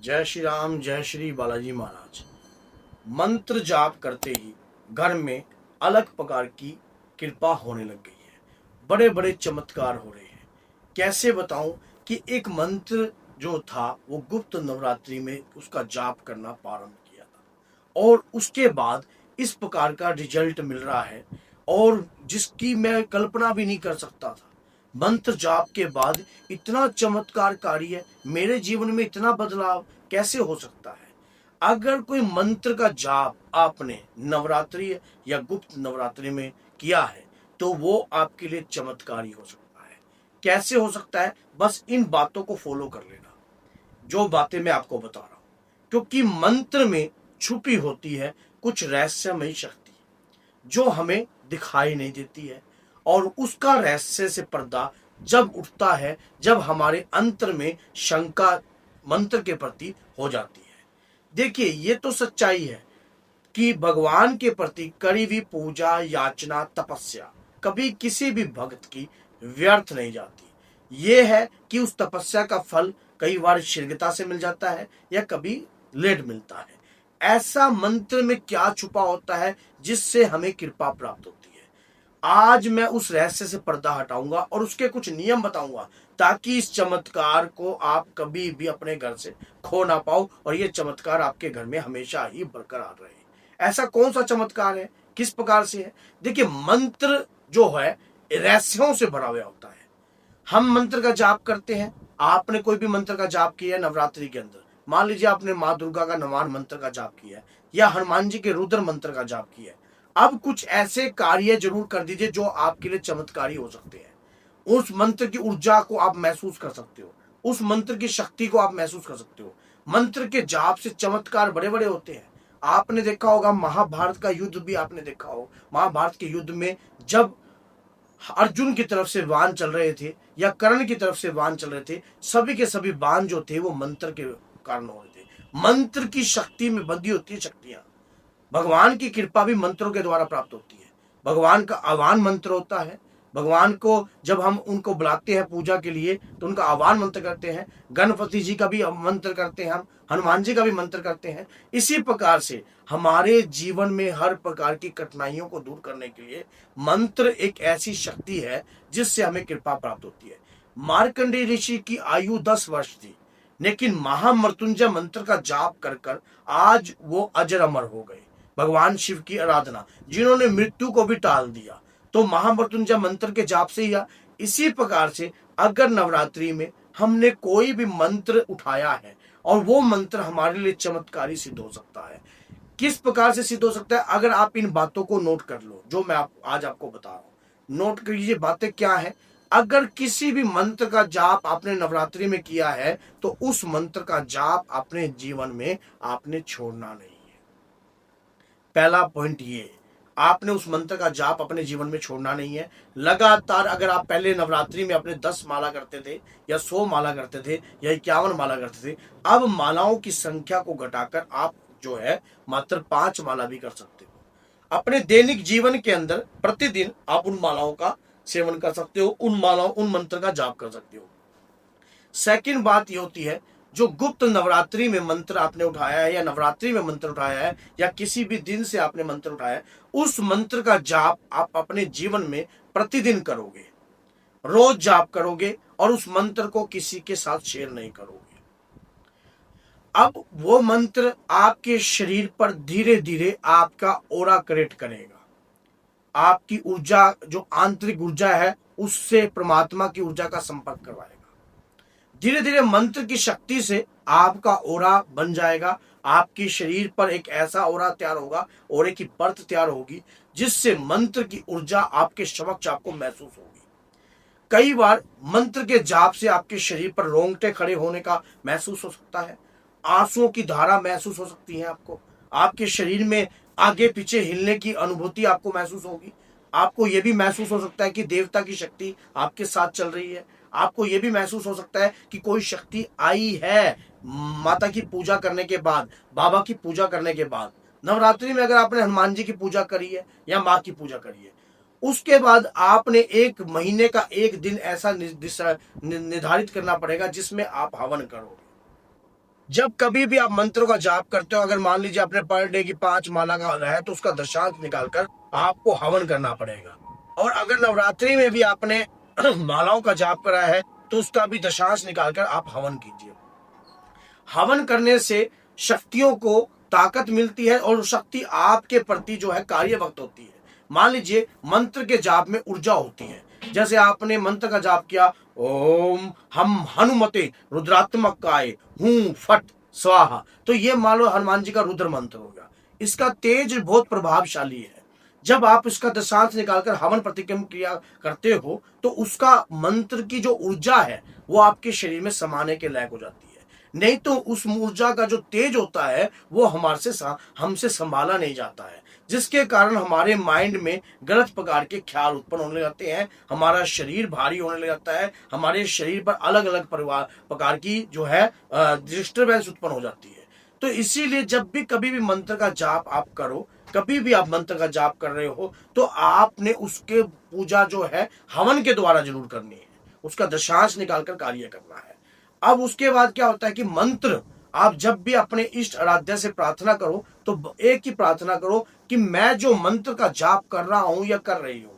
जय श्री राम, जय श्री बालाजी महाराज। मंत्र जाप करते ही घर में अलग प्रकार की कृपा होने लग गई है। बड़े बड़े चमत्कार हो रहे हैं। कैसे बताऊं कि एक मंत्र जो था वो गुप्त नवरात्रि में उसका जाप करना प्रारंभ किया था और उसके बाद इस प्रकार का रिजल्ट मिल रहा है और जिसकी मैं कल्पना भी नहीं कर सकता था। मंत्र जाप के बाद इतना चमत्कारकारी है, मेरे जीवन में इतना बदलाव कैसे हो सकता है। अगर कोई मंत्र का जाप आपने नवरात्रि या गुप्त नवरात्रि में किया है तो वो आपके लिए चमत्कारी हो सकता है। कैसे हो सकता है, बस इन बातों को फॉलो कर लेना जो बातें मैं आपको बता रहा हूं, क्योंकि मंत्र में छुपी होती है कुछ रहस्यमयी शक्ति जो हमें दिखाई नहीं देती है और उसका रहस्य से पर्दा जब उठता है जब हमारे अंतर में शंका मंत्र के प्रति हो जाती है। देखिए, ये तो सच्चाई है कि भगवान के प्रति करी हुई पूजा, याचना, तपस्या कभी किसी भी भक्त की व्यर्थ नहीं जाती। ये है कि उस तपस्या का फल कई बार शीघ्रता से मिल जाता है या कभी लेट मिलता है। ऐसा मंत्र में क्या छुपा होता है जिससे हमें कृपा प्राप्त होती है। आज मैं उस रहस्य से पर्दा हटाऊंगा और उसके कुछ नियम बताऊंगा ताकि इस चमत्कार को आप कभी भी अपने घर से खो ना पाओ और ये चमत्कार आपके घर में हमेशा ही बरकरार रहे। ऐसा कौन सा चमत्कार है, किस प्रकार से है? देखिए, मंत्र जो है रहस्यों से भरा हुआ होता है। हम मंत्र का जाप करते हैं। आपने कोई भी मंत्र का जाप किया है नवरात्रि के अंदर, मान लीजिए आपने माँ दुर्गा का नवान मंत्र का जाप किया है या हनुमान जी के रुद्र मंत्र का जाप किया है। अब कुछ ऐसे कार्य जरूर कर दीजिए जो आपके लिए चमत्कारी हो सकते हैं। उस मंत्र की ऊर्जा को आप महसूस कर सकते हो, उस मंत्र की शक्ति को आप महसूस कर सकते हो। मंत्र के जाप से चमत्कार बड़े बड़े होते हैं। आपने देखा होगा, महाभारत का युद्ध भी आपने देखा हो। महाभारत के युद्ध में जब अर्जुन की तरफ से बाण चल रहे थे या कर्ण की तरफ से बाण चल रहे थे, सभी के सभी बाण जो थे वो मंत्र के कारण हो रहे थे। मंत्र की शक्ति में बंधी होती है शक्तियां। भगवान की कृपा भी मंत्रों के द्वारा प्राप्त होती है। भगवान का आह्वान मंत्र होता है। भगवान को जब हम उनको बुलाते हैं पूजा के लिए तो उनका आह्वान मंत्र करते हैं। गणपति जी का भी मंत्र करते हैं, हम हनुमान जी का भी मंत्र करते हैं। इसी प्रकार से हमारे जीवन में हर प्रकार की कठिनाइयों को दूर करने के लिए मंत्र एक ऐसी शक्ति है जिससे हमें कृपा प्राप्त होती है। मार्कंडेय ऋषि की आयु 10 वर्ष थी, लेकिन महामृत्युंजय मंत्र का जाप कर कर आज वो अजर अमर हो गए। भगवान शिव की आराधना, जिन्होंने मृत्यु को भी टाल दिया, तो महामृत्युंजय मंत्र के जाप से या इसी प्रकार से अगर नवरात्रि में हमने कोई भी मंत्र उठाया है और वो मंत्र हमारे लिए चमत्कारी सिद्ध हो सकता है। किस प्रकार से सिद्ध हो सकता है, अगर आप इन बातों को नोट कर लो जो मैं आज आपको बता रहा हूं। नोट कर लीजिए बातें क्या है। अगर किसी भी मंत्र का जाप आपने नवरात्रि में किया है तो उस मंत्र का जाप अपने जीवन में आपने छोड़ना नहीं है। पहला पॉइंट ये, आपने उस मंत्र का जाप अपने जीवन में छोड़ना नहीं है। लगातार अगर आप पहले नवरात्रि में अपने 10 माला करते थे या 100 माला करते थे या 51 माला करते थे, अब मालाओं की संख्या को घटाकर आप जो है मात्र 5 माला भी कर सकते हो। अपने दैनिक जीवन के अंदर प्रतिदिन आप उन मालाओं का सेवन कर सकते हो, उन मंत्र का जाप कर सकते हो। सेकंड बात ये होती है, जो गुप्त नवरात्रि में मंत्र आपने उठाया है या नवरात्रि में मंत्र उठाया है या किसी भी दिन से आपने मंत्र उठाया है, उस मंत्र का जाप आप अपने जीवन में प्रतिदिन करोगे, रोज जाप करोगे और उस मंत्र को किसी के साथ शेयर नहीं करोगे। अब वो मंत्र आपके शरीर पर धीरे धीरे आपका ऑरा क्रिएट करेगा। आपकी ऊर्जा, जो आंतरिक ऊर्जा है, उससे परमात्मा की ऊर्जा का संपर्क करवाएगा। धीरे धीरे मंत्र की शक्ति से आपका ऑरा बन जाएगा। आपके शरीर पर एक ऐसा ऑरा तैयार होगा, ऑरे की परत तैयार होगी जिससे मंत्र की ऊर्जा आपके समक्ष आपको महसूस होगी। कई बार मंत्र के जाप से आपके शरीर पर रोंगटे खड़े होने का महसूस हो सकता है। आंसुओं की धारा महसूस हो सकती है आपको। आपके शरीर में आगे पीछे हिलने की अनुभूति आपको महसूस होगी। आपको यह भी महसूस हो सकता है कि देवता की शक्ति आपके साथ चल रही है। आपको यह भी महसूस हो सकता है कि कोई शक्ति आई है माता की पूजा करने के बाद, बाबा की पूजा करने के बाद। नवरात्रि में अगर आपने हनुमान जी की पूजा करी है या माँ की पूजा करी है, उसके बाद आपने 1 महीने का एक दिन ऐसा निर्धारित करना पड़ेगा जिसमें आप हवन करोगे। जब कभी भी आप मंत्रों का जाप करते हो, अगर मान लीजिए आपने पर डे की 5 माला का है तो उसका दशांश निकालकर आपको हवन करना पड़ेगा। और अगर नवरात्रि में भी आपने मालाओं का जाप करा है तो उसका भी दशांश निकालकर आप हवन कीजिए। हवन करने से शक्तियों को ताकत मिलती है और शक्ति आपके प्रति जो है कार्यवक्त होती है। मान लीजिए मंत्र के जाप में ऊर्जा होती है। जैसे आपने मंत्र का जाप किया, ओम हम हनुमते रुद्रात्मकाय हूं फट स्वाहा, तो ये मान लो हनुमान जी का रुद्र मंत्र हो गया। इसका तेज बहुत प्रभावशाली है। जब आप इसका दशांश निकालकर हवन प्रतिक्रम क्रिया करते हो तो उसका मंत्र की जो ऊर्जा है वो आपके शरीर में समाने के लायक हो जाती है। नहीं तो उस ऊर्जा का जो तेज होता है वो हमसे संभाला नहीं जाता है, जिसके कारण हमारे माइंड में गलत प्रकार के ख्याल उत्पन्न होने लगते हैं, हमारा शरीर भारी होने लग जाता है, हमारे शरीर पर अलग अलग प्रकार की जो है डिस्टर्बेंस उत्पन्न हो जाती है। तो इसीलिए जब भी कभी भी मंत्र का जाप आप करो, कभी भी आप मंत्र का जाप कर रहे हो तो आपने उसके पूजा जो है हवन के द्वारा जरूर करनी है, उसका दशांश निकालकर कार्य करना है। अब उसके बाद क्या होता है कि मंत्र आप जब भी अपने इष्ट आराध्य से प्रार्थना करो तो एक ही प्रार्थना करो कि मैं जो मंत्र का जाप कर रहा हूं या कर रही हूं,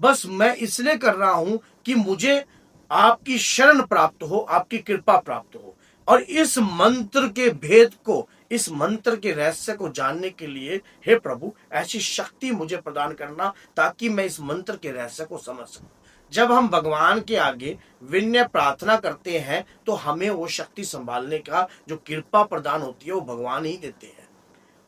बस मैं इसलिए कर रहा हूं कि मुझे आपकी शरण प्राप्त हो, आपकी कृपा प्राप्त हो। और इस मंत्र के भेद को, इस मंत्र के रहस्य को जानने के लिए हे प्रभु ऐसी शक्ति मुझे प्रदान करना ताकि मैं इस मंत्र के रहस्य को समझ सकूं। जब हम भगवान के आगे विनय प्रार्थना करते हैं तो हमें वो शक्ति संभालने का जो कृपा प्रदान होती है वो भगवान ही देते हैं।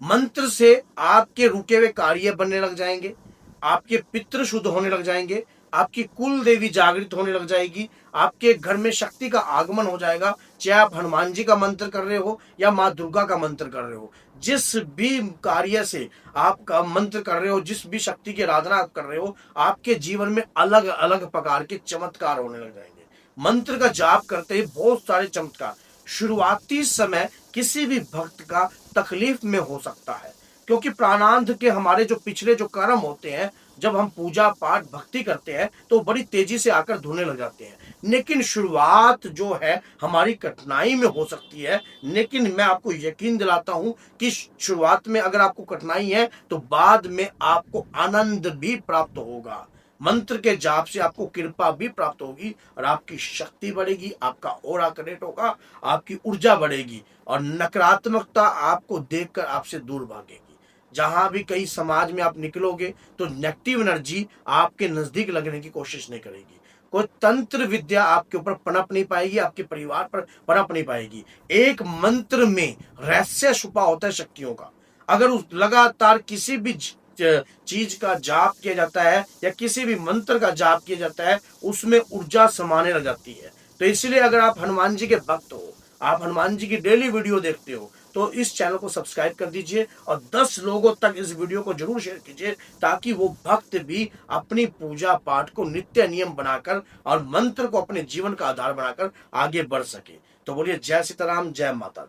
मंत्र से आपके रुके हुए कार्य बनने लग जाएंगे, आपके पितृ शुद्ध होने लग जाएंगे, आपकी कुल देवी जागृत होने लग जाएगी, आपके घर में शक्ति का आगमन हो जाएगा। चाहे आप हनुमान जी का मंत्र कर रहे हो या माँ दुर्गा का मंत्र कर रहे हो, जिस भी कार्य से आप का मंत्र कर रहे हो, जिस भी शक्ति की आराधना आप कर रहे हो, आपके जीवन में अलग अलग प्रकार के चमत्कार होने लग जाएंगे। मंत्र का जाप करते ही बहुत सारे चमत्कार शुरुआती समय किसी भी भक्त का तकलीफ में हो सकता है, क्योंकि प्राणांत के हमारे जो पिछले जो कर्म होते हैं, जब हम पूजा पाठ भक्ति करते हैं तो बड़ी तेजी से आकर धुलने लग जाते हैं। लेकिन शुरुआत जो है हमारी कठिनाई में हो सकती है, लेकिन मैं आपको यकीन दिलाता हूं कि शुरुआत में अगर आपको कठिनाई है तो बाद में आपको आनंद भी प्राप्त होगा। मंत्र के जाप से आपको कृपा भी प्राप्त होगी और आपकी शक्ति बढ़ेगी, आपका ऑरा क्रिएट होगा, आपकी ऊर्जा बढ़ेगी और नकारात्मकता आपको देखकर आपसे दूर भागेगी। जहां भी कहीं समाज में आप निकलोगे तो नेगेटिव एनर्जी आपके नजदीक लगने की कोशिश नहीं करेगी। कोई तंत्र विद्या आपके ऊपर पनप नहीं पाएगी, आपके परिवार पर पनप नहीं पाएगी। एक मंत्र में रहस्य छुपा होता है शक्तियों का। अगर लगातार किसी भी चीज का जाप किया जाता है या किसी भी मंत्र का जाप किया जाता है उसमें ऊर्जा समाने लग जाती है। तो इसलिए अगर आप हनुमान जी के भक्त हो, आप हनुमान जी की डेली वीडियो देखते हो तो इस चैनल को सब्सक्राइब कर दीजिए और 10 लोगों तक इस वीडियो को जरूर शेयर कीजिए ताकि वो भक्त भी अपनी पूजा पाठ को नित्य नियम बनाकर और मंत्र को अपने जीवन का आधार बनाकर आगे बढ़ सके। तो बोलिए जय सीताराम, जय माता दी।